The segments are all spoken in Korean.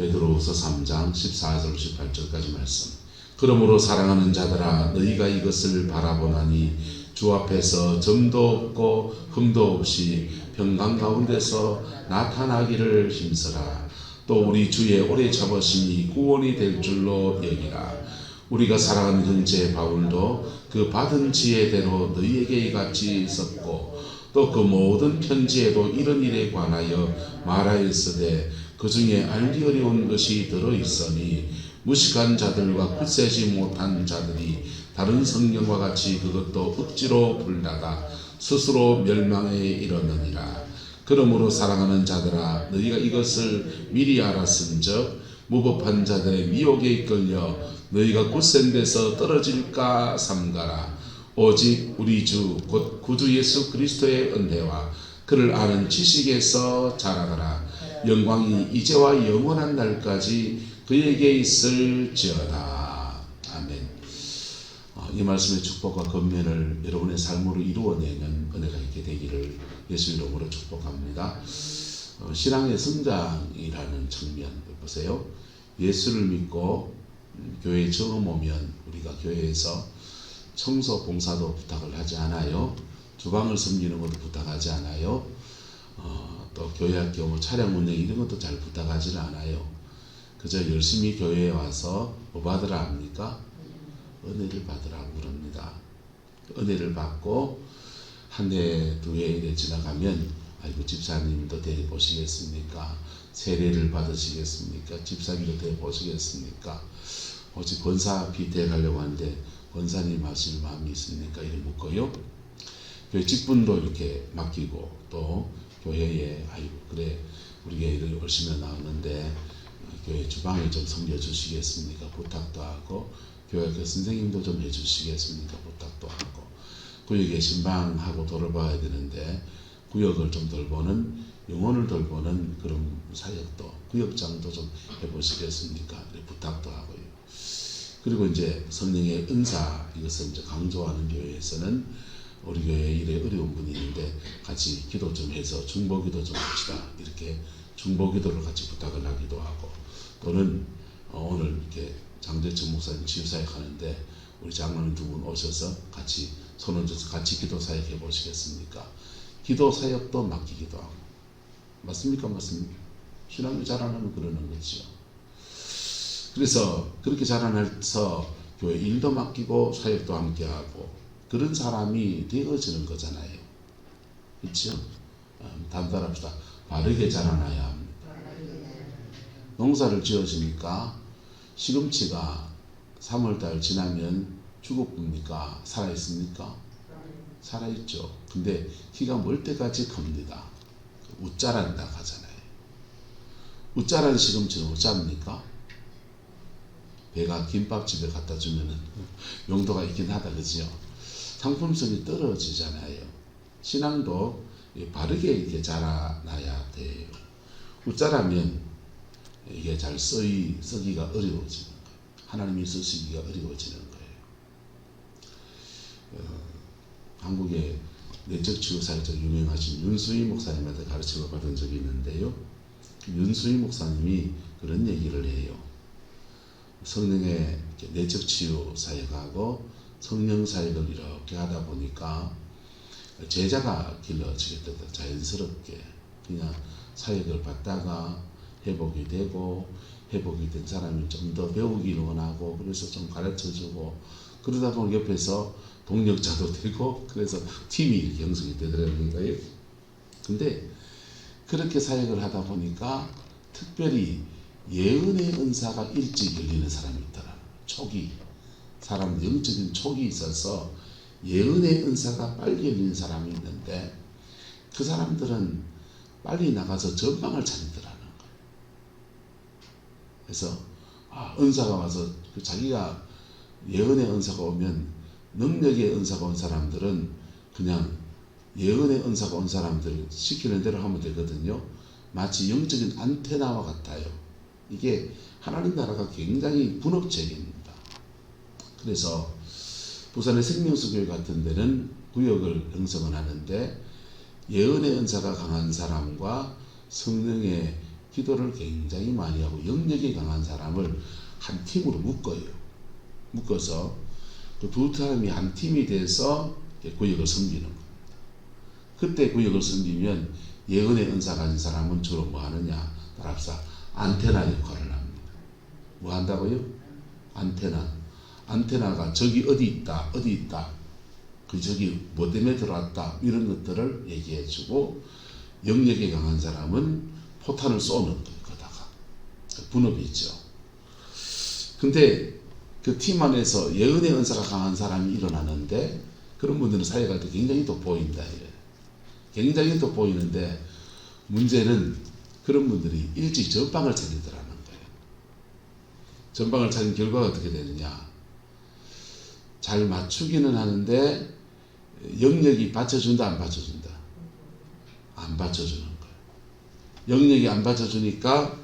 베드로후서 3장 14절 18절까지 말씀. 그러므로 사랑하는 자들아 너희가 이것을 바라보나니 주 앞에서 점도 없고 흠도 없이 평강 가운데서 나타나기를 힘쓰라. 또 우리 주의 오래 참으심이 구원이 될 줄로 여기라. 우리가 사랑하는 형제 바울도 그 받은 지혜대로 너희에게 이같이 썼고 또 그 모든 편지에도 이런 일에 관하여 말하였으되 그 중에 알기 어려운 것이 들어있으니 무식한 자들과 굳세지 못한 자들이 다른 성경과 같이 그것도 억지로 풀다가 스스로 멸망에 이르느니라. 그러므로 사랑하는 자들아 너희가 이것을 미리 알았은즉 무법한 자들의 미혹에 이끌려 너희가 굳센 데서 떨어질까 삼가라. 오직 우리 주 곧 구주 예수 그리스도의 은혜와 그를 아는 지식에서 자라가라. 영광이 이제와 영원한 날까지 그에게 있을지어다. 아멘. 이 말씀의 축복과 권면을 여러분의 삶으로 이루어내는 은혜가 있게 되기를 예수 이름으로 축복합니다. 신앙의 성장이라는 측면 보세요. 예수를 믿고 교회에 처음 오면 우리가 교회에서 청소 봉사도 부탁을 하지 않아요. 주방을 섬기는 것도 부탁하지 않아요. 또 교회할 경우 차량 운행 이런 것도 잘 부탁하지는 않아요. 그저 열심히 교회에 와서 뭐 받으라 합니까? 은혜를 받으라고 그럽니다. 은혜를 받고 한 해, 두 해 지나가면 아이고 집사님도 데려 보시겠습니까? 세례를 받으시겠습니까? 집사님도 데려 보시겠습니까? 오직 권사 빚대 가려고 하는데 권사님 하실 마음이 있습니까? 이렇게 묻고요. 교회 직분도 이렇게 맡기고 또 교회에 아이고 그래 우리 교회를 열심히 나오는데 교회 주방에 좀 섬겨주시겠습니까? 부탁도 하고 교회 그 선생님도 좀 해주시겠습니까? 부탁도 하고 구역에 신방하고 돌아봐야 되는데 구역을 좀 돌보는 영혼을 돌보는 그런 사역도 구역장도 좀 해보시겠습니까? 부탁도 하고요. 그리고 이제 성령의 은사 이것을 이제 강조하는 교회에서는 우리 교회에 이래 어려운 분이 있는데 같이 기도 좀 해서 중보기도 좀 합시다. 이렇게 중보기도를 같이 부탁을 하기도 하고 또는 오늘 이렇게 장대천 목사님 치유사역 하는데 우리 장로님 두 분 오셔서 같이 손을 져서 같이 기도 사역 해 보시겠습니까? 기도 사역도 맡기기도 하고 맞습니까? 맞습니까? 신앙이 자라나면 그러는 거죠. 그래서 그렇게 자라나서 교회 일도 맡기고 사역도 함께하고 그런 사람이 되어지는 거잖아요. 그렇죠? 단단합시다. 바르게 자라나야 합니다. 농사를 지어주니까 시금치가 3월달 지나면 죽어봅니까? 살아있습니까? 살아있죠. 근데 키가 멀 때까지 큽니다. 웃자란다 하잖아요. 웃자란 시금치는 웃자입니까? 배가 김밥집에 갖다 주면은 용도가 있긴 하다, 그죠? 상품성이 떨어지잖아요. 신앙도 바르게 이렇게 자라나야 돼요. 웃자라면 이게 잘 쓰기가 어려워지는 거예요. 하나님이 쓰시기가 어려워지는 거예요. 한국의 내적 치유사에서 유명하신 윤수희 목사님한테 가르침을 받은 적이 있는데요. 윤수희 목사님이 그런 얘기를 해요. 성령의 내적 치유 사역하고 성령 사역을 이렇게 하다 보니까 제자가 길러지겠다. 자연스럽게 그냥 사역을 받다가 회복이 되고 회복이 된 사람이 좀 더 배우기를 원하고 그래서 좀 가르쳐주고 그러다 보면 옆에서 동력자도 되고 그래서 팀이 이렇게 형성이 되더라는 거예요. 근데 그렇게 사역을 하다 보니까 특별히 예언의 은사가 일찍 열리는 사람이 있더라. 촉이 사람 영적인 촉이 있어서 예언의 은사가 빨리 열리는 사람이 있는데 그 사람들은 빨리 나가서 전망을 찾더라는 거예요. 그래서 은사가 와서 자기가 예언의 은사가 오면 능력의 은사가 온 사람들은 그냥 예언의 은사가 온 사람들 시키는 대로 하면 되거든요. 마치 영적인 안테나와 같아요. 이게 하나님 나라가 굉장히 분업적입니다. 그래서 부산의 생명수교회 같은 데는 구역을 형성을 하는데 예언의 은사가 강한 사람과 성령의 기도를 굉장히 많이 하고 영역이 강한 사람을 한 팀으로 묶어서 그 두 사람이 한 팀이 돼서 구역을 섬기는 겁니다. 그때 구역을 섬기면 예언의 은사 가진 사람은 주로 뭐 하느냐? 따라합시다. 안테나 역할을 합니다. 뭐 한다고요? 안테나가 저기 어디 있다. 그 저기 뭐 때문에 들어왔다. 이런 것들을 얘기해주고 영역이 강한 사람은 포탄을 쏘는 거예요. 거다가 분업이 있죠. 근데 그 팀 안에서 예언의 은사가 강한 사람이 일어나는데 그런 분들은 사역할 때 굉장히 돋보인다. 굉장히 돋보이는데 문제는 그런 분들이 일찍 전방을 차리더라는 거예요. 전방을 차린 결과가 어떻게 되느냐? 잘 맞추기는 하는데 영역이 받쳐준다 안 받쳐준다? 안 받쳐주는 거예요. 영역이 안 받쳐주니까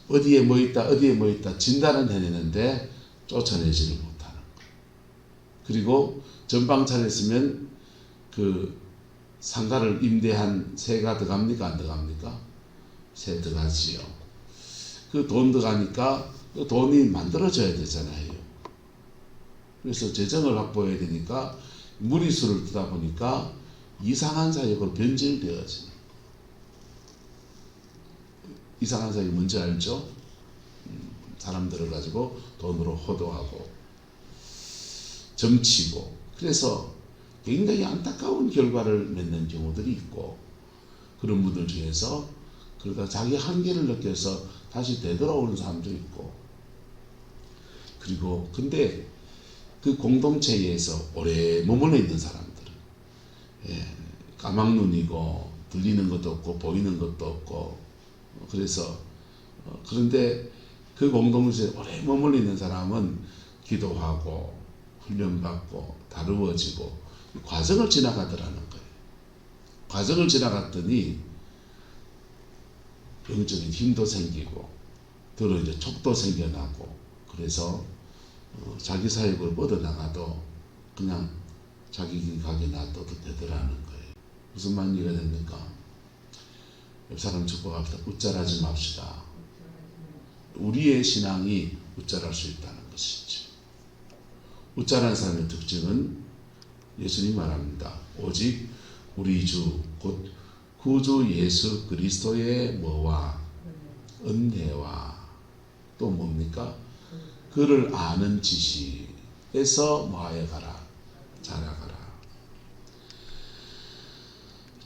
어디에 뭐 있다 진단은 해내는데 쫓아내지를 못하는 거예요. 그리고 전방 차렸으면 그 상가를 임대한 세가 들어갑니까 안 들어갑니까? 세 들어가지요. 그 돈 들어가니까 그 돈이 만들어져야 되잖아요. 그래서 재정을 확보해야 되니까 무리수를 두다 보니까 이상한 사역으로 변질되어지는 거예요. 이상한 사역이 뭔지 알죠? 사람들을 가지고 돈으로 호도하고 점치고 그래서 굉장히 안타까운 결과를 맺는 경우들이 있고 그런 분들 중에서 그러다 자기 한계를 느껴서 다시 되돌아오는 사람도 있고 그리고 근데 그 공동체에서 오래 머물러 있는 사람들은 까막눈이고 들리는 것도 없고 보이는 것도 없고 그래서 그런데 그 공동체에 오래 머물러 있는 사람은 기도하고 훈련받고 다루어지고 과정을 지나가더라는 거예요. 과정을 지나갔더니 영적인 힘도 생기고 더러 이제 촉도 생겨나고 그래서 자기 사역을 뻗어나가도 그냥 자기 길 가게 놔둬도 되더라는 거예요. 무슨 말 이해가 됩니까? 옆 사람 축복합시다. 웃잘하지 맙시다. 우리의 신앙이 웃잘할 수 있다는 것이죠. 웃잘한 사람의 특징은 예수님 말합니다. 오직 우리 주 곧 구주 예수 그리스도의 뭐와 은혜와 또 뭡니까? 그를 아는 지식에서 뭐하여 가라? 자라가라.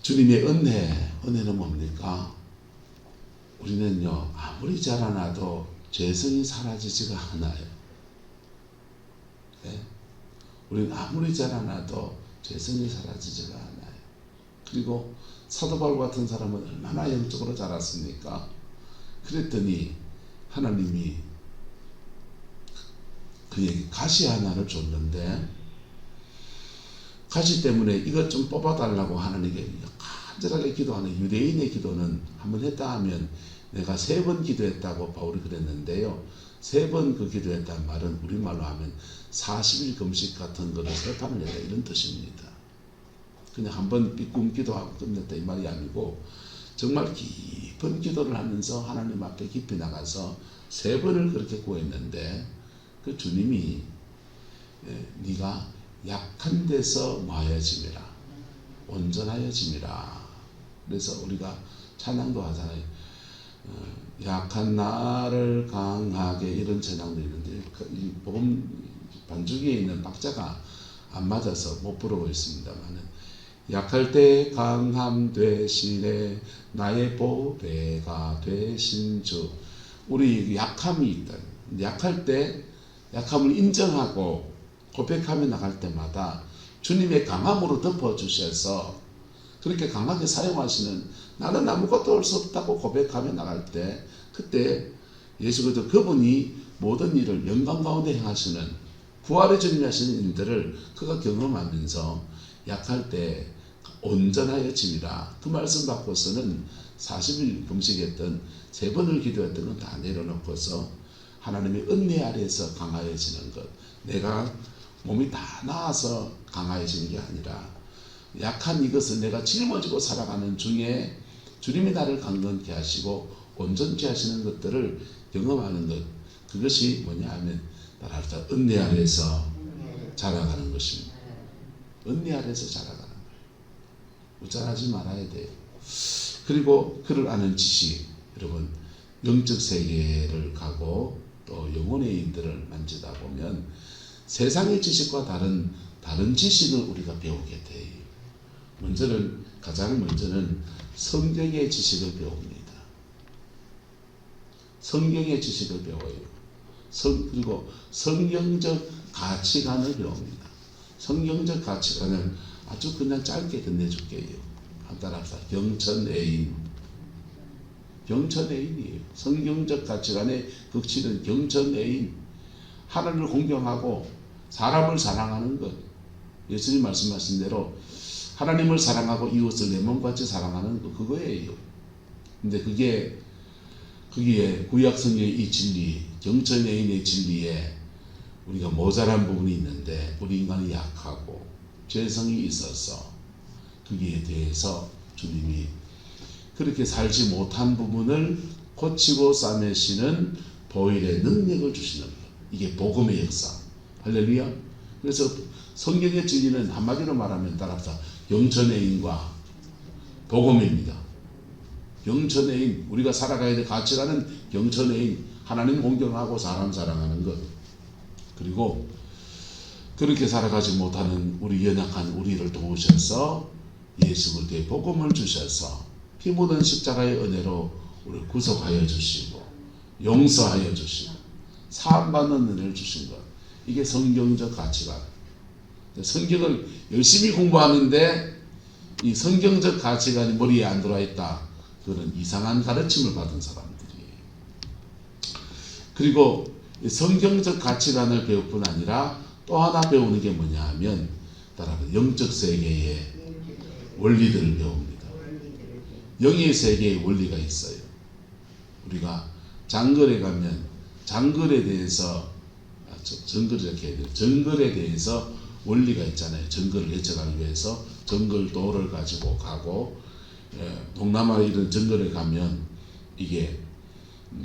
주님의 은혜는 뭡니까? 우리는요 아무리 자라나도 죄성이 사라지지가 않아요. 네? 우리는 아무리 자라나도 죄성이 사라지지가 않아요. 그리고 사도 바울 같은 사람은 얼마나 영적으로 자랐습니까? 그랬더니 하나님이 그에게 가시 하나를 줬는데 가시 때문에 이것 좀 뽑아달라고 하나님께 간절하게 기도하는 유대인의 기도는 한번 했다 하면 내가 3번 기도했다고 바울이 그랬는데요. 3번 그 기도했다는 말은 우리말로 하면 40일 금식 같은 거를 3판을 했다 이런 뜻입니다. 그냥 한번 삐꿈 기도하고 끝냈다 이 말이 아니고 정말 깊은 기도를 하면서 하나님 앞에 깊이 나가서 3번을 그렇게 구했는데 그 주님이 네가 약한 데서 뭐하여짐이라 온전하여짐이라. 그래서 우리가 찬양도 하잖아요. 약한 나를 강하게 이런 찬양도 있는데 이 복음 반주기에 있는 박자가 안 맞아서 못 부르고 있습니다만은 약할 때 강함 되시네 나의 보배가 되신 주. 우리 약함이 있다. 약할 때 약함을 인정하고 고백하며 나갈 때마다 주님의 강함으로 덮어주셔서 그렇게 강하게 사용하시는 나는 아무것도 할 수 없다고 고백하며 나갈 때 그때 예수 그리스도 그분이 모든 일을 영광 가운데 행하시는 부활의 주님이 하시는 일들을 그가 경험하면서 약할 때 온전하여짐이라. 그 말씀 받고서는 40일 금식했던 3번을 기도했던 건 다 내려놓고서 하나님의 은혜 아래에서 강하여지는 것. 내가 몸이 다 나아서 강하여지는 게 아니라 약한 이것을 내가 짊어지고 살아가는 중에 주님이 나를 강건케 하시고 온전케 하시는 것들을 경험하는 것, 그것이 뭐냐 하면 나라부터 은혜 아래서 자라가는 것입니다. 은혜 아래서 자라가는 거예요. 우쭐하지 말아야 돼요. 그리고 그를 아는 지식, 여러분 영적 세계를 가고 또 영혼의 인들을 만지다 보면 세상의 지식과 다른 지식을 우리가 배우게 돼요. 가장 먼저는 성경의 지식을 배웁니다. 성경의 지식을 배워요. 그리고 성경적 가치관을 배웁니다. 성경적 가치관을 아주 그냥 짧게 건네줄게요. 따라서 경천애인. 경천애인이에요. 성경적 가치관의 극치는 경천애인. 하나님을 공경하고 사람을 사랑하는 것. 예수님 말씀하신 대로 하나님을 사랑하고 이웃을 내 몸같이 사랑하는 것, 그거예요. 근데 그게 구약성경의 이 진리, 경천애인의 진리에 우리가 모자란 부분이 있는데, 우리 인간이 약하고 죄성이 있어서 거기에 대해서 주님이 그렇게 살지 못한 부분을 고치고 싸매시는 보혈의 능력을 주시는 것. 이게 복음의 역사. 할렐루야. 그래서 성경의 진리는 한마디로 말하면 따라서 경천애인과 복음입니다. 경천애인, 우리가 살아가야 될 가치관은 경천애인, 하나님 공경하고 사람 사랑하는 것. 그리고 그렇게 살아가지 못하는 우리 연약한 우리를 도우셔서 예수 그리스도의 복음을 주셔서 피 묻은 십자가의 은혜로 우리를 구속하여 주시고 용서하여 주시고 사함받는 은혜를 주신 것. 이게 성경적 가치관. 성경을 열심히 공부하는데 이 성경적 가치관이 머리에 안 들어와 있다. 그런 이상한 가르침을 받은 사람들이에요. 그리고 성경적 가치관을 배울 뿐 아니라 또 하나 배우는 게 뭐냐 하면 따라서 영적 세계의 원리들을 배웁니다. 영의 세계의 원리가 있어요. 우리가 장거리에 가면 장거리에 대해서 정글에 대해서 원리가 있잖아요. 정글을 개척하기 위해서 정글도를 가지고 가고, 동남아 이런 정글에 가면 이게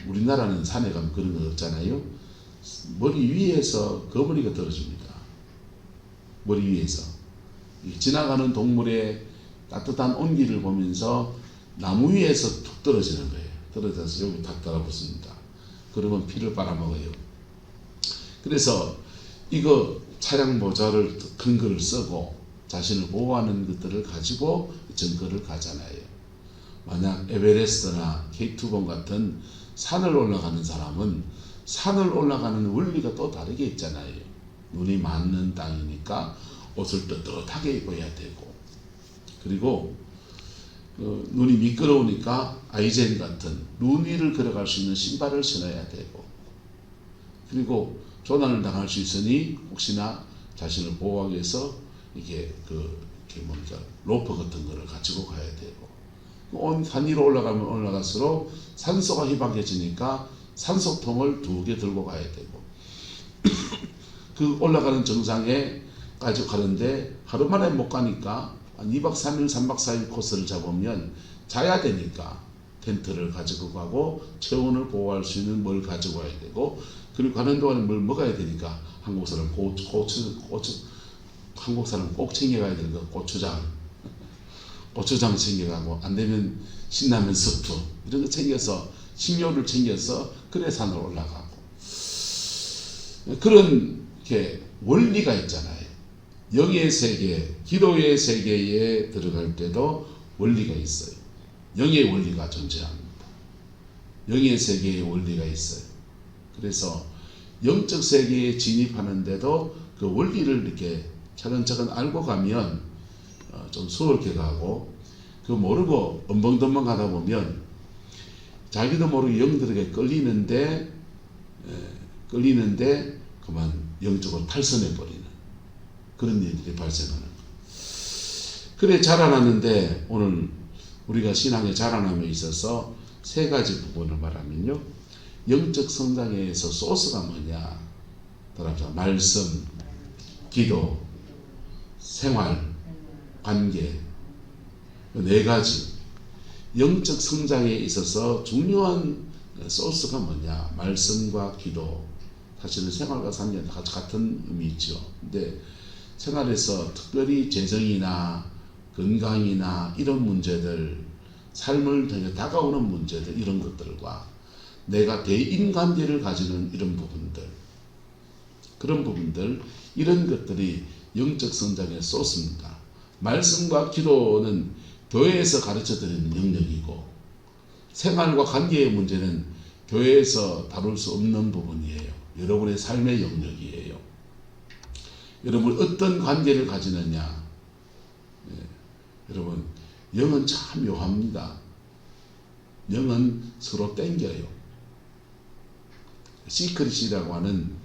우리나라는 산에 가면 그런 거 없잖아요. 머리 위에서 거머리가 떨어집니다. 머리 위에서 지나가는 동물의 따뜻한 온기를 보면서 나무 위에서 툭 떨어지는 거예요. 떨어져서 여기 탁 달아붙습니다. 그러면 피를 빨아먹어요. 그래서 이거 차량 모자를 큰 거를 쓰고 자신을 보호하는 것들을 가지고 정글을 가잖아요. 만약 에베레스트나 K2봉 같은 산을 올라가는 사람은 산을 올라가는 원리가 또 다르게 있잖아요. 눈이 맞는 땅이니까 옷을 떳떳하게 입어야 되고, 그리고 눈이 미끄러우니까 아이젠 같은 눈 위를 걸어갈 수 있는 신발을 신어야 되고, 그리고 조난을 당할 수 있으니 혹시나 자신을 보호하기 위해서 이게 로프 같은 거를 가지고 가야 되고, 온 산 위로 올라가면 올라갈수록 산소가 희박해지니까 산소통을 2개 들고 가야 되고, 그 올라가는 정상에까지 가는데 하루 만에 못 가니까 한 2박 3일 3박 4일 코스를 잡으면 자야 되니까 텐트를 가지고 가고 체온을 보호할 수 있는 뭘 가지고 가야 되고, 그리고 가는 동안에 뭘 먹어야 되니까 한국 사람 한국 사람 꼭 챙겨가야 되는 거, 고추장 챙겨가고, 안 되면 신라면 스프 이런 거 챙겨서 식료를 챙겨서 그래 산을 올라가고, 그런 게 원리가 있잖아요. 영의 세계, 기도의 세계에 들어갈 때도 원리가 있어요. 영의 원리가 존재합니다. 영의 세계의 원리가 있어요. 그래서 영적 세계에 진입하는데도 그 원리를 이렇게 차근차근 알고 가면 좀 수월하게 가고, 그 모르고 엄벙덤벙 하다 보면 자기도 모르게 영들에게 끌리는데 그만 영적으로 탈선해 버리는 그런 일들이 발생하는 거. 그래 자라나는데 오늘 우리가 신앙의 자라남에 있어서 3가지 부분을 말하면요, 영적 성장에서 소스가 뭐냐? 따라서 말씀, 기도, 생활, 관계, 4가지. 영적 성장에 있어서 중요한 소스가 뭐냐? 말씀과 기도. 사실은 생활과 삶이 같은 의미죠. 근데 생활에서 특별히 재정이나 건강이나 이런 문제들, 삶을 통해 다가오는 문제들, 이런 것들과 내가 대인관계를 가지는 이런 부분들, 그런 부분들, 이런 것들이 영적 성장의 소스입니다. 말씀과 기도는 교회에서 가르쳐드리는 영역이고, 생활과 관계의 문제는 교회에서 다룰 수 없는 부분이에요. 여러분의 삶의 영역이에요. 여러분 어떤 관계를 가지느냐. 여러분 영은 참 묘합니다. 영은 서로 땡겨요. 시크릿이라고 하는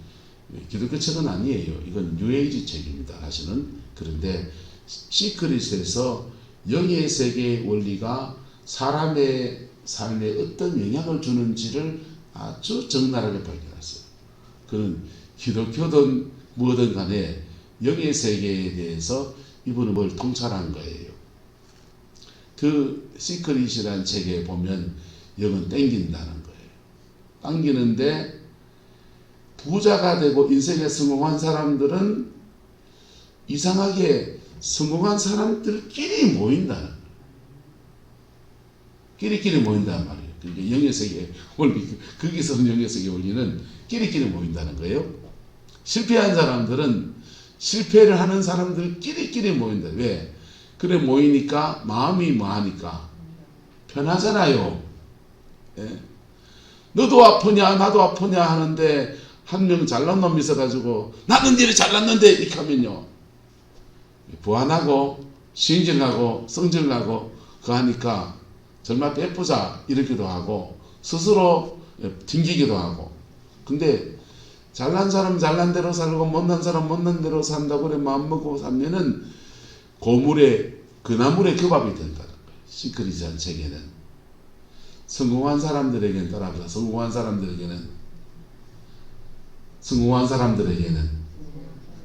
기독교 책은 아니에요. 이건 뉴에이지 책입니다. 사실은. 그런데 시크릿에서 영의 세계의 원리가 사람의 삶에 어떤 영향을 주는지를 아주 적나라하게 발견했어요. 그는 기독교든 뭐든 간에 영의 세계에 대해서 이분은 뭘 통찰한 거예요. 그 시크릿이라는 책에 보면 영은 땡긴다는 거예요. 당기는데 부자가 되고 인생에 성공한 사람들은 이상하게 성공한 사람들끼리 모인다는 거예요. 끼리끼리 모인단 말이에요. 그러니까 영의 세계 원리, 거기서는 영의 세계 원리는 끼리끼리 모인다는 거예요. 실패한 사람들은 실패를 하는 사람들끼리 모인다. 왜? 그래 모이니까 마음이 뭐하니까 편하잖아요. 예? 너도 아프냐 나도 아프냐 하는데 한 명 잘난 놈이 있어가지고 나는 이래 잘났는데 이렇게 하면요 부안하고 신질나고 성질나고 그 하니까 정말 베푸자 이러기도 하고 스스로 튕기기도 하고. 근데 잘난 사람 잘난 대로 살고 못난 사람 못난 대로 산다고 그래 마음먹고 살면은 고물에 그나물에 교밥이 된다는 거예요. 시크릿이라는 책에는. 성공한 사람들에게는 따라합니다. 성공한 사람들에게는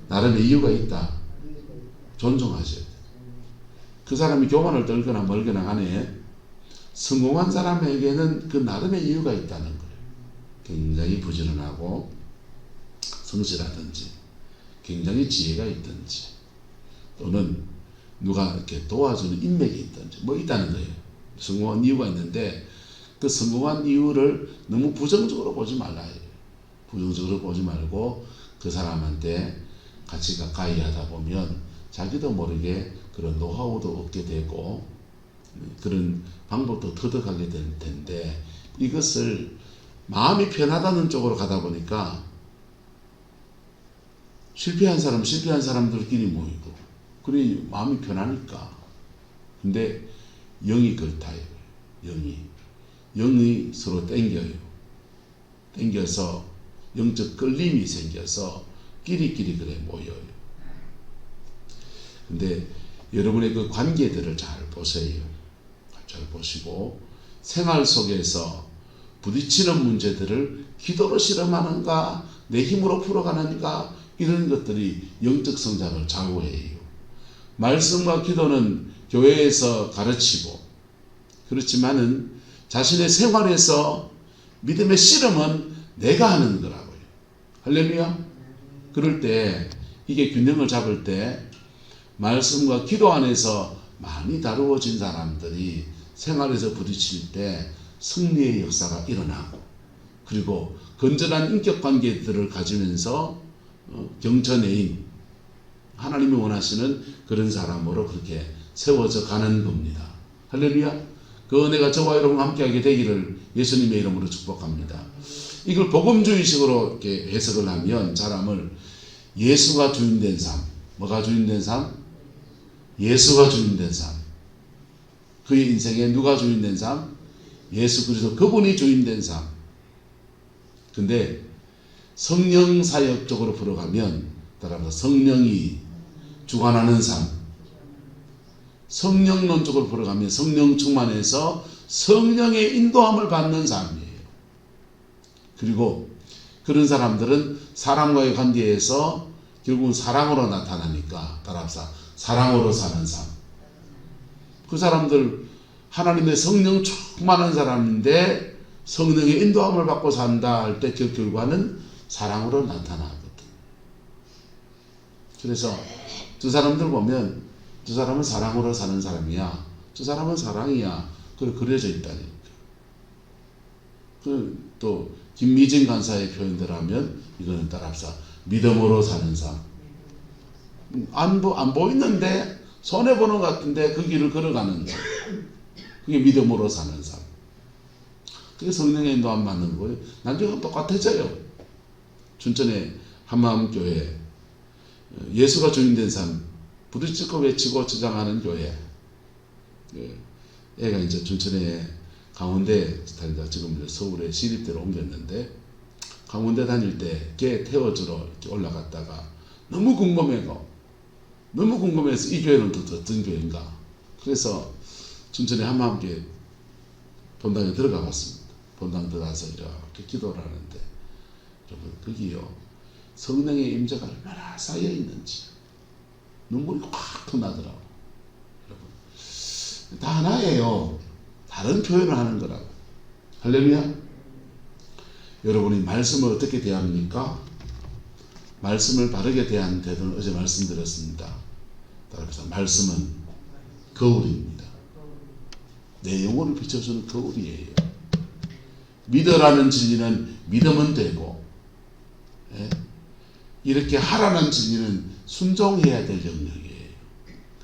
나름의 이유가 있다. 존중하셔야 돼요. 그 사람이 교만을 떨거나 멀거나 간에 성공한 사람에게는 그 나름의 이유가 있다는 거예요. 굉장히 부지런하고 성실하든지 굉장히 지혜가 있든지 또는 누가 이렇게 도와주는 인맥이 있든지 뭐 있다는 거예요. 성공한 이유가 있는데 그 성공한 이유를 너무 부정적으로 보지 말라. 부정적으로 보지 말고 그 사람한테 같이 가까이 하다 보면 자기도 모르게 그런 노하우도 얻게 되고 그런 방법도 터득하게 될 텐데 이것을 마음이 편하다는 쪽으로 가다 보니까 실패한 사람들끼리 모이고 그래 마음이 편하니까. 근데 영이 그렇다요. 영이 서로 땡겨요. 땡겨서 영적 끌림이 생겨서 끼리끼리 그래 모여요. 근데 여러분의 그 관계들을 잘 보세요. 잘 보시고 생활 속에서 부딪히는 문제들을 기도로 실험하는가 내 힘으로 풀어가는가 이런 것들이 영적 성장을 좌우해요. 말씀과 기도는 교회에서 가르치고 그렇지만은 자신의 생활에서 믿음의 실험은 내가 하는 거라고요. 할렐루야. 그럴 때 이게 균형을 잡을 때 말씀과 기도 안에서 많이 다루어진 사람들이 생활에서 부딪힐 때 승리의 역사가 일어나고 그리고 건전한 인격관계들을 가지면서 경천애인 하나님이 원하시는 그런 사람으로 그렇게 세워져 가는 겁니다. 할렐루야. 그 은혜가 저와 여러분 함께하게 되기를 예수님의 이름으로 축복합니다. 이걸 복음주의식으로 이렇게 해석을 하면 사람을 예수가 주인된 삶, 뭐가 주인된 삶? 예수가 주인된 삶. 그의 인생에 누가 주인된 삶? 예수 그리스도 그분이 주인된 삶. 근데 성령 사역 쪽으로 풀어가면 따라서 성령이 주관하는 삶. 성령론 쪽으로 풀어가면 성령 충만해서 성령의 인도함을 받는 삶이에요. 그리고 그런 사람들은 사람과의 관계에서 결국은 사랑으로 나타나니까 따라서 사랑으로 사는 삶. 그 사람들 하나님의 성령 충만한 사람인데 성령의 인도함을 받고 산다 할 때 그 결과는 사랑으로 나타나거든. 그래서 두 사람들 보면 두 사람은 사랑으로 사는 사람이야. 두 사람은 사랑이야. 그려져 있다니까. 또 김미진 간사의 표현대로 하면 이거는 따라합시다. 믿음으로 사는 삶. 안 보이는데 손해보는 것 같은데 그 길을 걸어가는 삶. 그게 믿음으로 사는 삶. 그게 성령의 인도함 받는 거예요. 나중에 똑같아져요. 춘천의 한마음교회 예수가 주인된 삶 부르짖고 외치고 주장하는 교회. 애가 이제 춘천에 강원대 다니다 지금 서울에 시립대로 옮겼는데 강원대 다닐 때 걔 태워주러 이렇게 올라갔다가 너무 궁금해서 이 교회는 또 어떤 교회인가. 그래서 춘천에 한마음교회 본당에 들어가 봤습니다. 본당 들어가서 이렇게 기도를 하는데 여러분 거기요 성령의 임재가 얼마나 쌓여 있는지 눈물이 확 나더라고. 여러분 다 하나예요. 다른 표현을 하는 거라고. 할렐루야. 여러분이 말씀을 어떻게 대합니까? 말씀을 바르게 대하는 태도는 어제 말씀드렸습니다. 따라서 말씀은 거울입니다. 내 영혼을 비춰주는 거울이에요. 믿으라는 진리는 믿으면 되고, 이렇게 하라는 진리는 순종해야 될 영역이에요.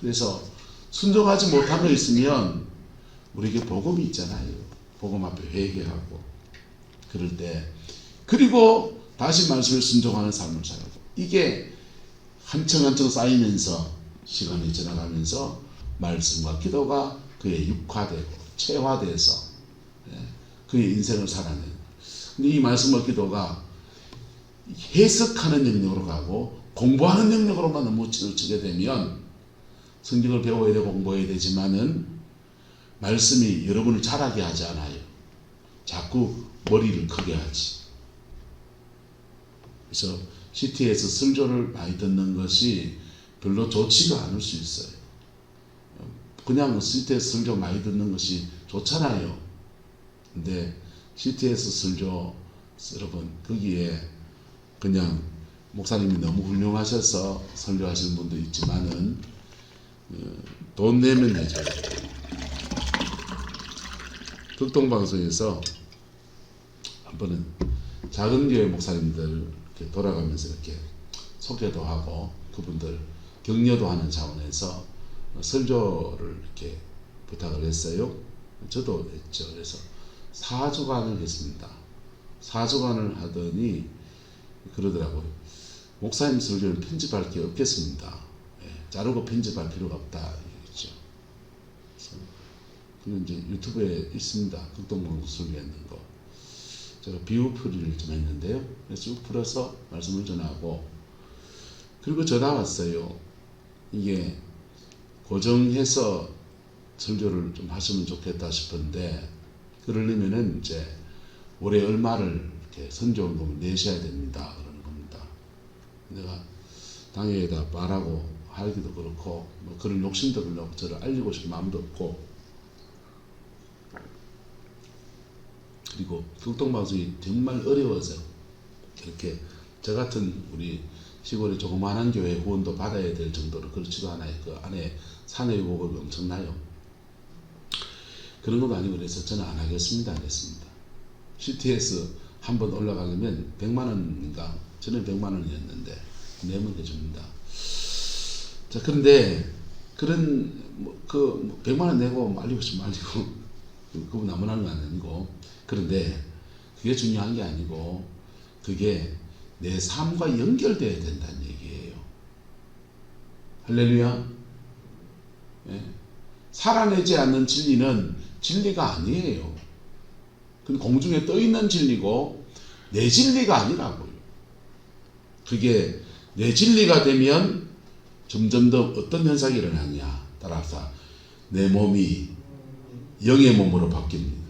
그래서 순종하지 못하고 있으면 우리에게 복음이 있잖아요. 복음 앞에 회개하고 그럴 때 그리고 다시 말씀을 순종하는 삶을 살고 이게 한층 한층 쌓이면서 시간이 지나가면서 말씀과 기도가 그의 육화되고 체화돼서 그의 인생을 살아내는. 근데 이 말씀과 기도가 해석하는 영역으로 가고 공부하는 영역으로만 너무 치우치게 되면 성경을 배워야 되고 공부해야 되지만은 말씀이 여러분을 자라게 하지 않아요. 자꾸 머리를 크게 하지. 그래서 CT에서 설교를 많이 듣는 것이 별로 좋지가 않을 수 있어요. 그냥 CT에서 설교 많이 듣는 것이 좋잖아요. 근데 CT에서 설교 여러분 거기에 그냥 목사님이 너무 훌륭하셔서 설교하시는 분도 있지만은 돈 내면 해줘요. 극동방송에서 한 번은 작은 교회 목사님들 이렇게 돌아가면서 이렇게 소개도 하고 그분들 격려도 하는 차원에서 설교를 이렇게 부탁을 했어요. 저도 했죠. 그래서 4주간을 했습니다. 4주간을 하더니 그러더라고요. 목사님 설교는 편집할 게 없겠습니다. 자르고 편집할 필요가 없다. 이랬죠. 그는 이제 유튜브에 있습니다. 극동방송 설교했는 거. 제가 비유풀이를 좀 했는데요. 쭉 풀어서 말씀을 전하고 그리고 전화 왔어요. 이게 고정해서 설교를 좀 하시면 좋겠다 싶은데 그러려면은 이제 올해 얼마를 이렇게 선교원금을 내셔야 됩니다. 그러는 겁니다. 내가 당회에다 말하고 하기도 그렇고 뭐 그런 욕심도 별로 없고 저를 알리고 싶은 마음도 없고 그리고 극동방송이 정말 어려워서 이렇게 저 같은 우리 시골의 조그마한 교회 후원도 받아야 될 정도로 그렇지도 않아요. 그 안에 사내유곡이 엄청나요. 그런 것도 아니고 그래서 저는 안 하겠습니다. 안 했습니다. CTS 한번 올라가려면 100만 원인가 저는 100만 원이었는데 내면 해줍니다. 자 그런데 그런 그 100만 원 내고 말리고 싶으면 말리고 그거 나무라는 건 아니고 그런데 그게 중요한 게 아니고 그게 내 삶과 연결되어야 된다는 얘기예요. 할렐루야. 살아내지 않는 진리는 진리가 아니에요. 그건 공중에 떠있는 진리고 내 진리가 아니라고요. 그게 내 진리가 되면 점점 더 어떤 현상이 일어나냐. 따라서 내 몸이 영의 몸으로 바뀝니다.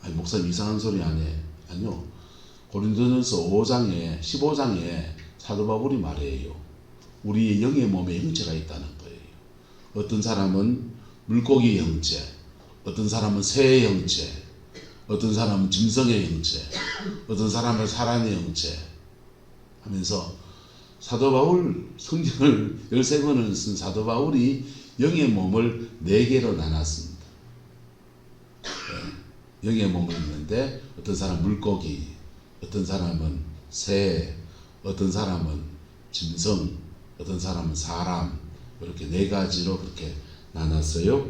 아니 목사님 이상한 소리 안 해. 아니요. 고린도전서 5장에 15장에 사도 바울이 말해요. 우리의 영의 몸에 형체가 있다는 거예요. 어떤 사람은 물고기 형체, 어떤 사람은 새의 형체, 어떤 사람은 짐승의 형체, 어떤 사람은 사람의 형체 하면서 사도 바울, 성경을 13권을 쓴 사도 바울이 영의 몸을 4개로 나눴습니다. 영의 몸을 입는데 어떤 사람은 물고기, 어떤 사람은 새, 어떤 사람은 짐승, 어떤 사람은 사람, 이렇게 4가지로 그렇게 나눴어요.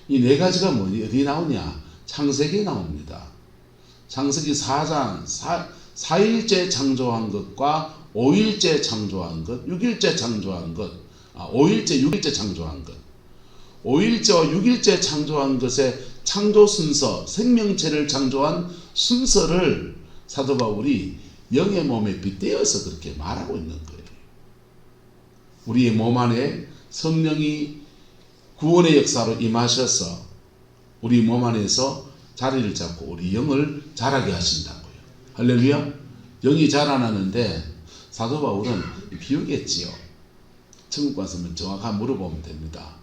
이 4가지가 어디 나오냐? 창세기에 나옵니다. 창세기 4장 4일째 창조한 것과 5일째 창조한 것, 6일째 창조한 것, 5일째 6일째 창조한 것, 5일째와 6일째 창조한 것의 창조 순서, 생명체를 창조한 순서를 사도 바울이 영의 몸에 빗대어서 그렇게 말하고 있는 거예요. 우리의 몸 안에 성령이 구원의 역사로 임하셔서 우리 몸 안에서 자리를 잡고 우리 영을 자라게 하신다고요. 할렐루야. 영이 자라나는데 사도 바울은 비우겠지요. 천국 가서면 정확하게 물어보면 됩니다.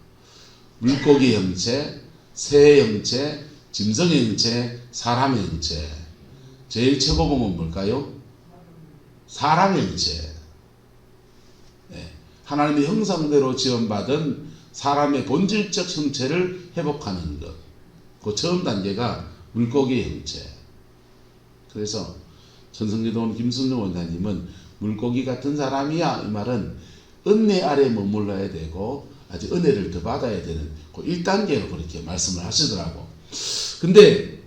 물고기 형체, 새 형체, 짐승의 형체, 사람의 형체. 제일 최고봉은 뭘까요? 사람의 형체. 네. 하나님의 형상대로 지원받은 사람의 본질적 형체를 회복하는 것. 그 처음 단계가 물고기 형체. 그래서 천성교동 김순정 원장님은 물고기 같은 사람이야, 이 말은 은혜 아래 머물러야 되고 아직 은혜를 더 받아야 되는 그 1단계로 그렇게 말씀을 하시더라고. 근데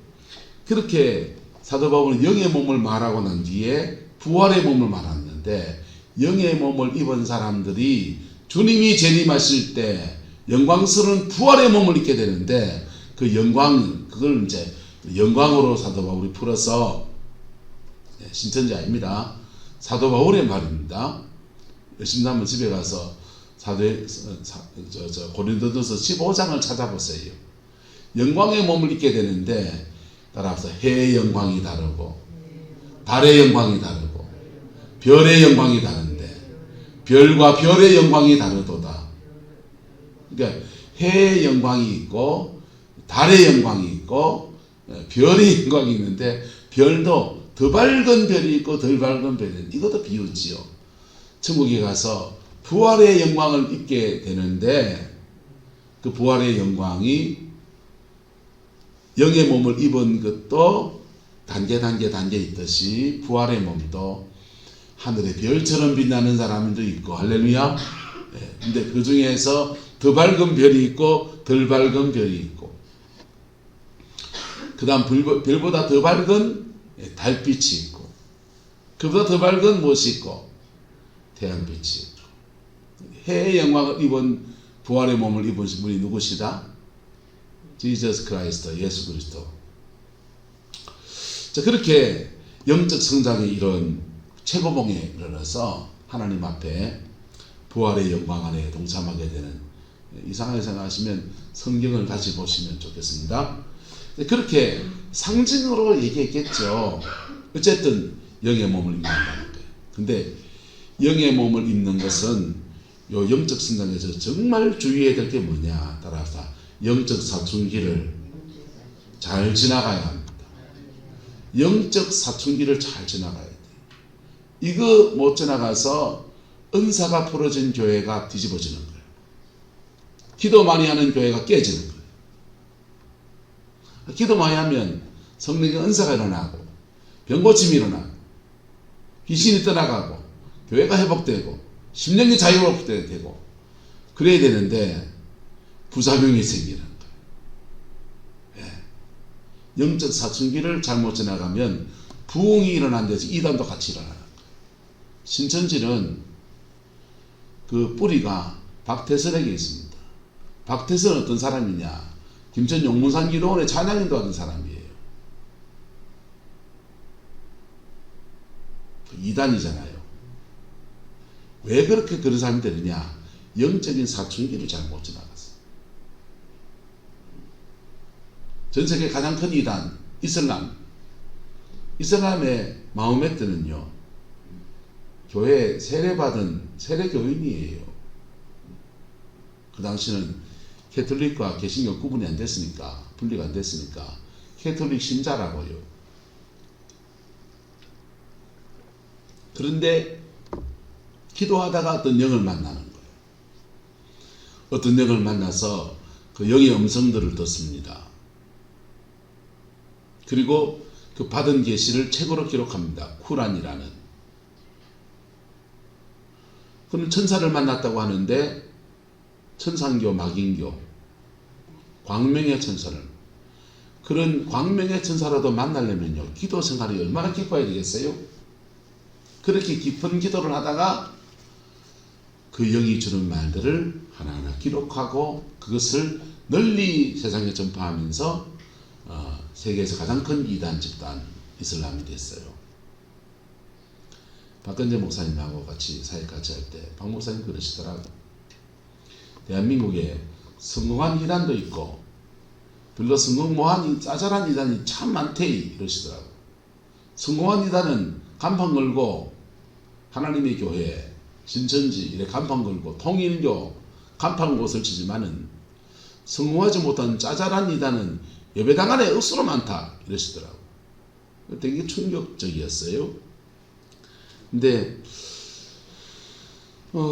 그렇게 사도 바울은 영의 몸을 말하고 난 뒤에 부활의 몸을 말하는데, 영의 몸을 입은 사람들이 주님이 재림하실 때 영광스러운 부활의 몸을 입게 되는데, 그 영광, 그걸 이제 영광으로 사도 바울이 풀어서, 신천지아입니다. 사도 바울의 말입니다. 열심히 하면 집에 가서 고린도전서 15장을 찾아보세요. 영광의 몸을 입게 되는데, 따라서 해의 영광이 다르고, 달의 영광이 다르고, 별의 영광이 다른데, 별과 별의 영광이 다르도다. 그러니까 해의 영광이 있고, 달의 영광이 있고, 별의 영광이 있는데, 별도 더 밝은 별이 있고 덜 밝은 별이 있는데, 이것도 비유지요. 천국에 가서 부활의 영광을 입게 되는데, 그 부활의 영광이 영의 몸을 입은 것도 단계 있듯이 부활의 몸도 하늘의 별처럼 빛나는 사람도 있고, 할렐루야. 근데 그 중에서 더 밝은 별이 있고 덜 밝은 별이 있고, 그 다음 별보다 더 밝은 달빛이 있고, 그보다 더 밝은 무엇이 있고, 태양빛이 있고. 해의 영광을 입은 부활의 몸을 입은 분이 누구시다? 지저스 크라이스트, 예수 그리스도. 자, 그렇게 영적 성장의 이런 최고봉에 이르러서 하나님 앞에 부활의 영광 안에 동참하게 되는, 이상하게 생각하시면 성경을 다시 보시면 좋겠습니다. 그렇게 상징으로 얘기했겠죠. 어쨌든 영의 몸을 입는다는 거예요. 근데 영의 몸을 입는 것은 요 영적 성장에서 정말 주의해야 될 게 뭐냐? 따라서 영적 사춘기를 잘 지나가야 합니다. 영적 사춘기를 잘 지나가야 돼. 이거 못 지나가서 은사가 풀어진 교회가 뒤집어지는 거예요. 기도 많이 하는 교회가 깨지는 거예요. 기도 많이 하면 성령의 은사가 일어나고, 병고침이 일어나고, 귀신이 떠나가고, 교회가 회복되고, 심령이 자유롭게 되고, 그래야 되는데 부작용이 생기는 거예요. 영적 사춘기를 잘못 지나가면 부흥이 일어난 데서 이단도 같이 일어나는 거예요. 신천지는 그 뿌리가 박태선에게 있습니다. 박태선은 어떤 사람이냐? 김천 용문산 기도원의 찬양인도 하던 사람이에요. 이단이잖아요. 왜 그렇게 그런 사람이 되느냐? 영적인 사춘기를 잘 못 지나갔어요. 전 세계 가장 큰 이단, 이슬람. 이슬람의 마호메트는요, 교회 세례받은 세례교인이에요. 그 당시는 캐톨릭과 개신교 구분이 안 됐으니까, 분리가 안 됐으니까 캐톨릭 신자라고요. 그런데 기도하다가 어떤 영을 만나는 거예요. 어떤 영을 만나서 그 영의 음성들을 듣습니다. 그리고 그 받은 계시를 책으로 기록합니다. 쿠란이라는. 그는 천사를 만났다고 하는데 천상교, 마긴교, 광명의 천사를, 그런 광명의 천사라도 만나려면요, 기도 생활이 얼마나 깊어야 되겠어요? 그렇게 깊은 기도를 하다가 그 영이 주는 말들을 하나하나 기록하고 그것을 널리 세상에 전파하면서 세계에서 가장 큰 이단 집단 이슬람이 됐어요. 박근재 목사님하고 같이 사역같이 할 때 박 목사님 그러시더라고. 대한민국에 성공한 이단도 있고 별로 성공 못한 짜잘한 이단이 참 많대 이러시더라고. 성공한 이단은 간판 걸고 하나님의 교회, 신천지 이래 간판 걸고 통일교 간판 곳을 치지만은 성공하지 못한 짜잘한 이단은 예배당 안에 억수로 많다 이러시더라고. 되게 충격적이었어요. 근데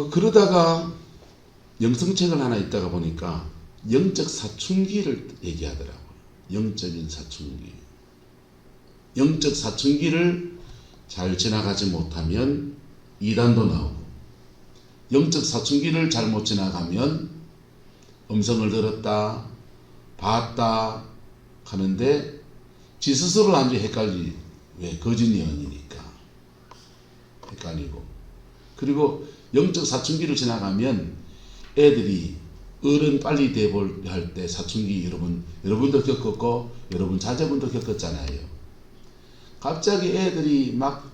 그러다가 영성책을 하나 읽다가 보니까 영적 사춘기를 얘기하더라고요. 영적인 사춘기. 영적 사춘기를 잘 지나가지 못하면 이단도 나오고, 영적 사춘기를 잘못 지나가면 음성을 들었다, 봤다 하는데 지 스스로 완전히 헷갈리. 왜? 거짓 예언이니까 헷갈리고. 그리고 영적 사춘기를 지나가면 애들이 어른 빨리 돼볼 할 때 사춘기 여러분도 겪었고 여러분 자제분도 겪었잖아요. 갑자기 애들이 막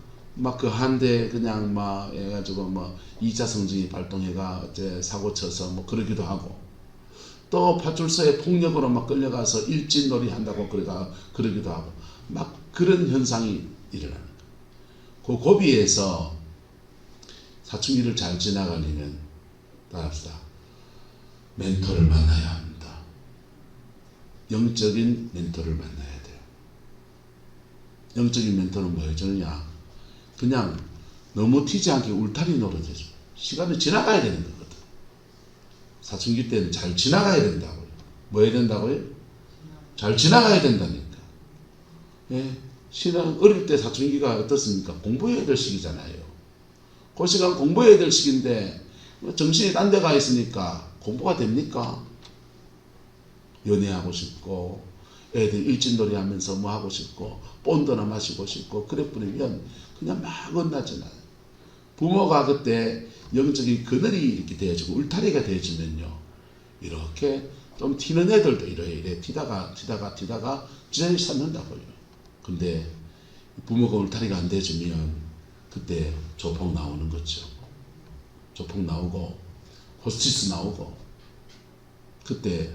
그 한대 그냥 막 해가지고 뭐 2차 성징이 발동해가 어째 사고 쳐서 뭐 그러기도 하고, 또 파출소에 폭력으로 막 끌려가서 일진놀이 한다고 그러기도 하고, 막 그런 현상이 일어나는 거예요. 그 고비에서 사춘기를 잘 지나가려면 따라합시다. 멘토를 만나야 합니다. 영적인 멘토를 만나야 돼요. 영적인 멘토는 뭐 해주느냐? 그냥 너무 튀지 않게 울타리 노릇해줘. 시간을 지나가야 되는 거거든. 사춘기 때는 잘 지나가야 된다고요. 뭐 해야 된다고요? 잘 지나가야 된다니까. 예. 신앙 어릴 때 사춘기가 어떻습니까? 공부해야 될 시기잖아요. 그 시간 공부해야 될 시기인데 정신이 딴 데 가 있으니까 공부가 됩니까? 연애하고 싶고 애들 일진놀이 하면서 뭐 하고 싶고 본드나 마시고 싶고 그래 뿌리면 그냥 막 혼나잖아요. 부모가 그때 영적인 그늘이 이렇게 되어지고 울타리가 되어지면요, 이렇게 좀 튀는 애들도 이래 튀다가 지장이 찾는다고요. 근데 부모가 울타리가 안 되어지면 그때 조폭 나오는 거죠. 조폭 나오고 호스티스 나오고, 그때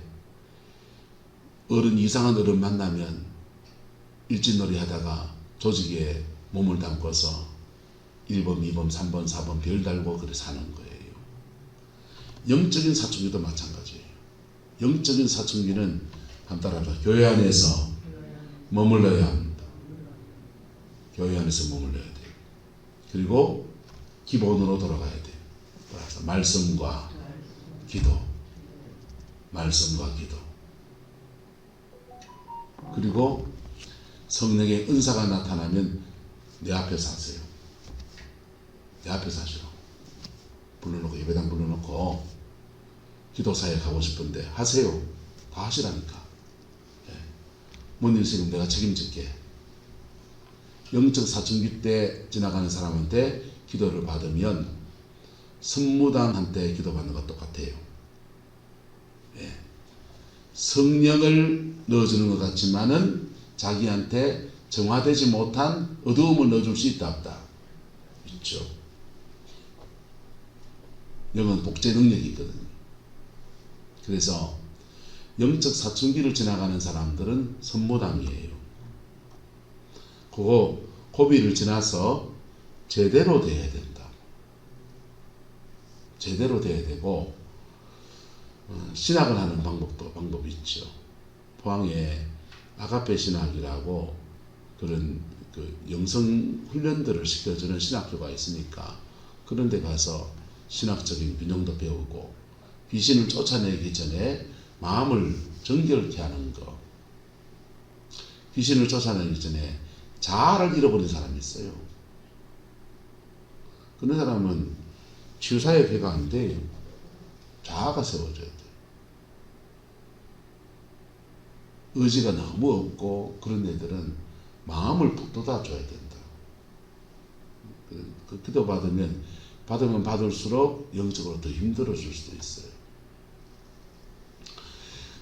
이상한 어른 만나면 일진놀이 하다가 조직에 몸을 담궈서 1번, 2번, 3번, 4번 별 달고 그래 사는 거예요. 영적인 사춘기도 마찬가지예요. 영적인 사춘기는 간단하다. 교회 안에서 머물러야 합니다. 교회 안에서 머물러야 돼요. 그리고 기본으로 돌아가야 돼요. 말씀과 기도. 말씀과 기도. 그리고 성령의 은사가 나타나면 내 앞에서 하세요. 내 앞에서 하시라고. 불러놓고 예배당 불러놓고 기도 사역 하고 싶은데 하세요. 다 하시라니까. 뭔 일 생기면 내가 책임질게. 영적 사춘기 때 지나가는 사람한테 기도를 받으면 성무당한테 기도받는 것 똑같아요. 성령을 넣어주는 것 같지만은 자기한테 정화되지 못한 어두움을 넣어줄 수 있다 없다? 있죠. 영은 복제 능력이 있거든요. 그래서 영적 사춘기를 지나가는 사람들은 선무당이에요. 그거 고비를 지나서 제대로 돼야 된다. 제대로 돼야 되고, 신학을 하는 방법이 있죠. 포항에 아가페 신학이라고 그런 그 영성 훈련들을 시켜주는 신학교가 있으니까 그런 데 가서 신학적인 균형도 배우고 귀신을 쫓아내기 전에 마음을 정결케 하는 거. 귀신을 쫓아내기 전에 자아를 잃어버린 사람이 있어요. 그런 사람은 치유사역회가 안 돼요. 자아가 세워져야 돼요. 의지가 너무 없고 그런 애들은 마음을 북돋아줘야 된다. 그 기도 받으면 받을수록 영적으로 더 힘들어질 수도 있어요.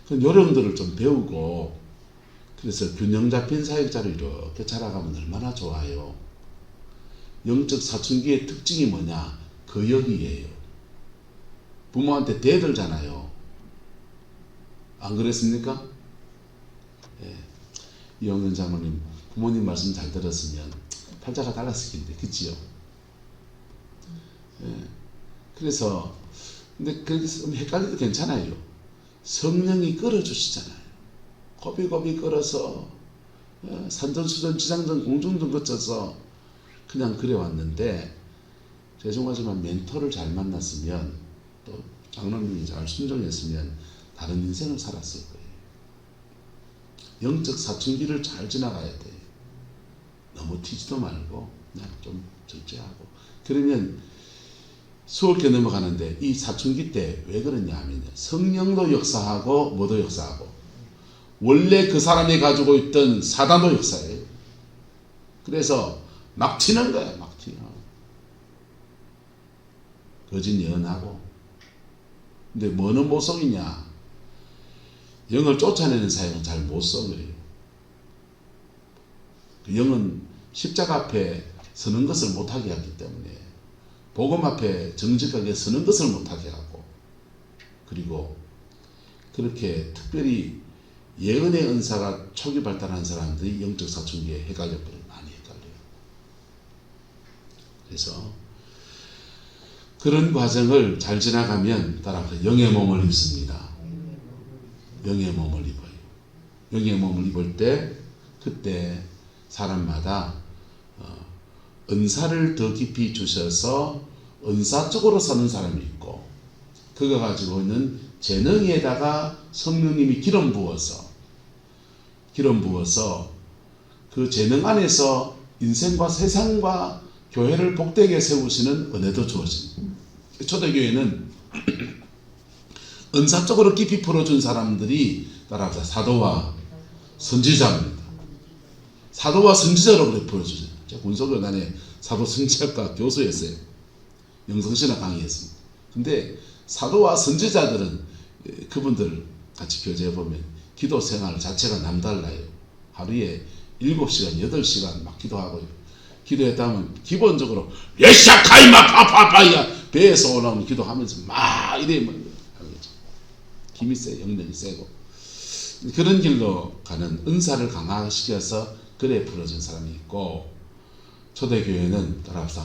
그 요령들을 좀 배우고 그래서 균형 잡힌 사역자로 이렇게 자라가면 얼마나 좋아요. 영적 사춘기의 특징이 뭐냐? 거역이에요. 부모한테 대들잖아요. 안 그랬습니까? 예. 이영현 장로님 부모님 말씀 잘 들었으면 팔자가 달랐을 텐데 그치요? 예. 그래서 근데 그렇게 헷갈려도 괜찮아요. 성령이 끌어주시잖아요. 고비고비 끌어서 산전수전 지상전 공중전 거쳐서 그냥 그래 왔는데 죄송하지만 멘토를 잘 만났으면 또 장로님이 잘 순종했으면 다른 인생을 살았을 거예요. 영적 사춘기를 잘 지나가야 돼요. 너무 튀지도 말고 그냥 좀 절제하고 그러면 수월케 넘어가는데 이 사춘기 때 왜 그러냐 하면 성령도 역사하고 뭐도 역사하고 원래 그 사람이 가지고 있던 사단도 역사해요. 그래서 막 튀는 거야. 막 튀어. 거짓 예언하고 근데 뭐는 못 속이냐 영을 쫓아내는 사역은 잘 못 속여요. 그 영은 십자가 앞에 서는 것을 못하게 하기 때문에 복음 앞에 정직하게 서는 것을 못하게 하고 그리고 그렇게 특별히 예언의 은사가 초기 발달한 사람들이 영적 사춘기에 헷갈려버려요. 많이 헷갈려요. 그래서 그런 과정을 잘 지나가면 따라서 영의 몸을 입습니다. 영의 몸을 입어요. 영의 몸을 입을 때 그때 사람마다 은사를 더 깊이 주셔서 은사 쪽으로 서는 사람이 있고 그가 가지고 있는 재능에다가 성령님이 기름 부어서 그 재능 안에서 인생과 세상과 교회를 복되게 세우시는 은혜도 주어집니다. 초대교회는 은사 쪽으로 깊이 풀어준 사람들이 따라서 사도와 선지자입니다. 사도와 선지자로 그렇게 풀어주죠. 제가 군소교단에 사도 선지자과 교수였어요. 영성신학 강의했습니다. 근데 사도와 선지자들은 그분들 같이 교제해 보면 기도 생활 자체가 남달라요. 하루에 7시간, 8시간 막 기도하고요. 기도했다면 기본적으로 예샤카이마 파파파야 배에서 올라오는 기도하면서 막 이래 힘이 세, 영력이 세고 그런 길로 가는 은사를 강화시켜서 그래 풀어준 사람이 있고 초대교회는 따라서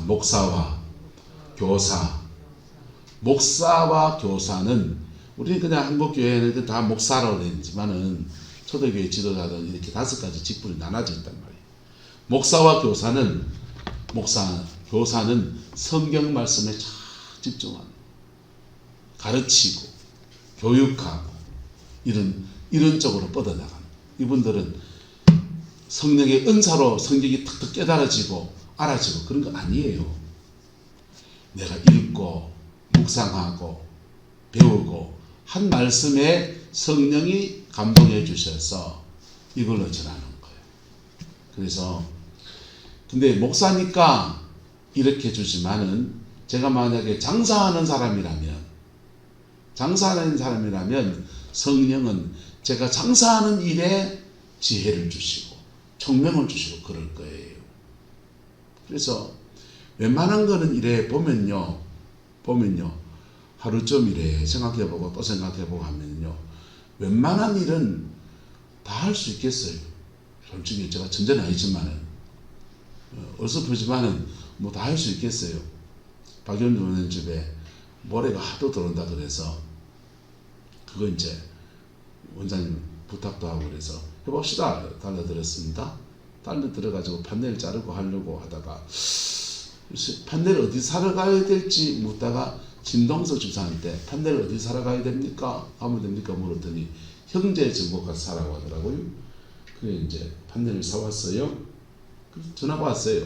목사와 교사는 우리는 그냥 한국교회는 다 목사라고 되지만은 초대교회 지도자들은 이렇게 5가지 직분이 나눠져 있단 말이에요. 목사와 교사는 성경 말씀에 잘 집중하는 가르치고 교육하고 이런 쪽으로 뻗어나가는 이분들은 성령의 은사로 성경이 탁탁 깨달아지고 알아지고 그런 거 아니에요. 내가 읽고 묵상하고 배우고 한 말씀에 성령이 감동해 주셔서 이걸로 전하는 거예요. 그래서 근데 목사니까 이렇게 주지만은 제가 만약에 장사하는 사람이라면 성령은 제가 장사하는 일에 지혜를 주시고 총명을 주시고 그럴 거예요. 그래서 웬만한 거는 이래 보면요 하루쯤 이래 생각해보고 또 생각해보고 하면요 웬만한 일은 다 할 수 있겠어요. 솔직히 제가 천재는 아니지만은 어설프지만은 뭐 다 할 수 있겠어요. 박연주 의원 집에 모래가 하도 들어온다 그래서 그거 이제 원장님 부탁도 하고 그래서 해봅시다. 달려들었습니다. 달려들어가지고 판넬 자르고 하려고 하다가 판넬 어디 사러 가야 될지 묻다가 진동석 집사한테 판넬 어디 사러 가야 됩니까? 하면 됩니까? 물었더니 형제 전국 가서 사라고 하더라고요. 그래 이제 판넬을 사왔어요. 전화가 왔어요.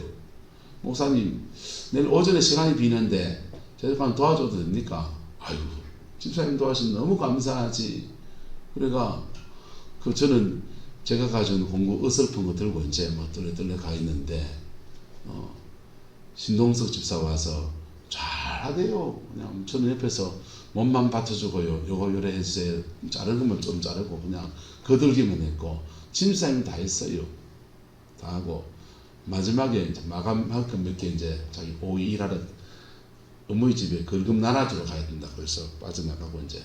목사님 내일 오전에 시간이 비는데 제가 도와줘도 됩니까? 아이고 집사님 도와주시면 너무 감사하지. 그래가 저는 제가 가져온 공구 어설픈 거 들고 이제 뭐 뜰레뜰레 가 있는데 신동석 집사 와서 잘하대요. 그냥 저는 옆에서 몸만 받쳐주고요. 요거 요래 해주세요. 자를 거면 좀 자르고 그냥 거들기만 했고 집사님이 다 했어요. 다 하고 마지막에 이제 마감할 거 몇 개 이제 자기 오이 일하러 어머니 집에 걸금 나눠주러 가야 된다. 그래서 빠져나가고 이제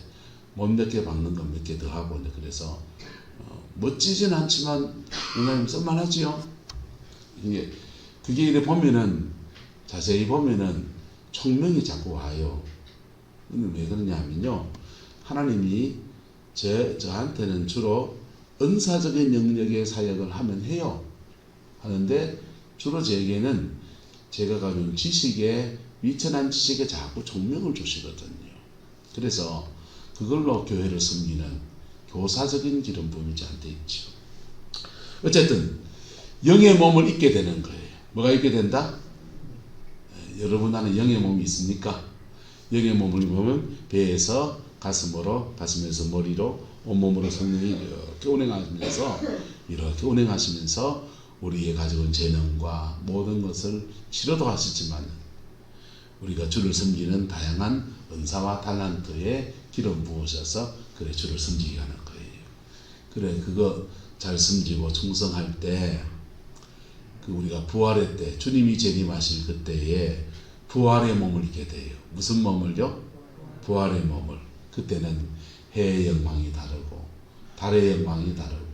몸 몇 개 박는 거 몇 개 더 하고 이제 그래서 멋지진 않지만 누나님 쓸만하지요. 그게 이래 보면은 자세히 보면은 총명이 자꾸 와요. 왜 그러냐면요. 하나님이 저한테는 주로 은사적인 영역의 사역을 하면 해요. 하는데 주로 제게는 제가 가진 지식에 미천한 지식에 자꾸 총명을 주시거든요. 그래서 그걸로 교회를 섬기는 교사적인 기름 부음이 저한테 있죠. 어쨌든 영의 몸을 입게 되는 거예요. 뭐가 입게 된다? 여러분 안에 영의 몸이 있습니까? 영의 몸을 입으면 배에서 가슴으로, 가슴에서 머리로, 온몸으로 성령이 이렇게 운행하시면서 우리의 가지고 온 재능과 모든 것을 치료도 하시지만 우리가 주를 섬기는 다양한 은사와 달란트에 기름 부으셔서 그래 주를 섬기게 하는 거예요. 그래 그거 잘 섬기고 충성할 때 우리가 부활의 때 주님이 재림하실 그때에 부활의 몸을 입게 돼요. 무슨 몸을요? 부활의 몸을. 그때는 해의 영광이 다르고 달의 영광이 다르고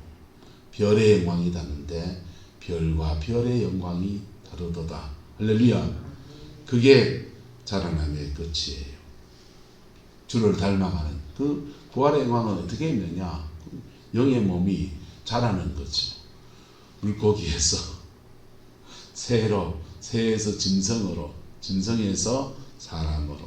별의 영광이 다른데 별과 별의 영광이 다르도다. 할렐루야. 그게 자라남의 끝이에요. 주를 닮아가는 그 부활의 영광은 어떻게 있느냐? 영의 몸이 자라는 거죠. 물고기에서 새에서 짐승으로, 짐승에서 사람으로.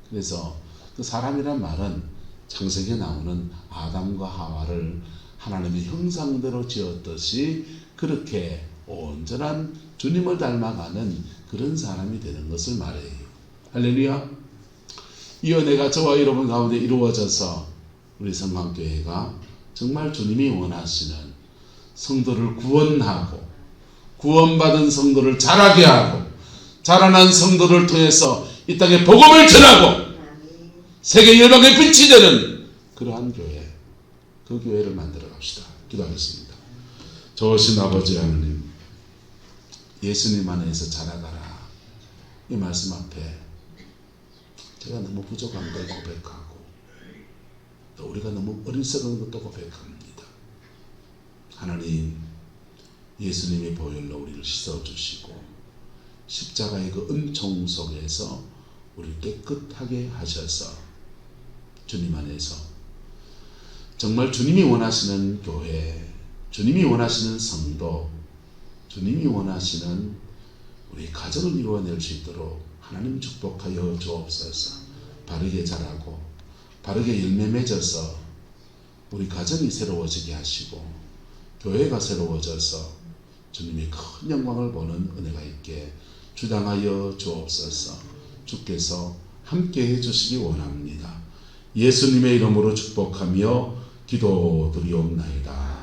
그래서 그 사람이란 말은 창세기에 나오는 아담과 하와를 하나님의 형상대로 지었듯이 그렇게 온전한 주님을 닮아가는 그런 사람이 되는 것을 말해요. 할렐루야. 이 은혜가 저와 여러분 가운데 이루어져서 우리 성황교회가 정말 주님이 원하시는 성도를 구원하고 구원받은 성도를 자라게 하고 자라난 성도를 통해서 이 땅에 복음을 전하고 세계 열방의 빛이 되는 그러한 교회, 그 교회를 만들어 갑시다. 기도하겠습니다. 좋으신 아버지 하나님, 예수님 안에서 자라가라. 이 말씀 앞에 제가 너무 부족한 걸 고백하고 또 우리가 너무 어리석은 것도 고백합니다. 하나님, 예수님의 보혈로 우리를 씻어주시고 십자가의 그 은총 속에서 우리를 깨끗하게 하셔서 주님 안에서 정말 주님이 원하시는 교회, 주님이 원하시는 성도, 주님이 원하시는 우리 가정을 이루어낼 수 있도록 하나님 축복하여 주옵소서. 바르게 자라고 바르게 열매 맺어서 우리 가정이 새로워지게 하시고 교회가 새로워져서 주님의 큰 영광을 보는 은혜가 있게 주당하여 주옵소서. 주께서 함께 해주시기 원합니다. 예수님의 이름으로 축복하며 기도드리옵나이다.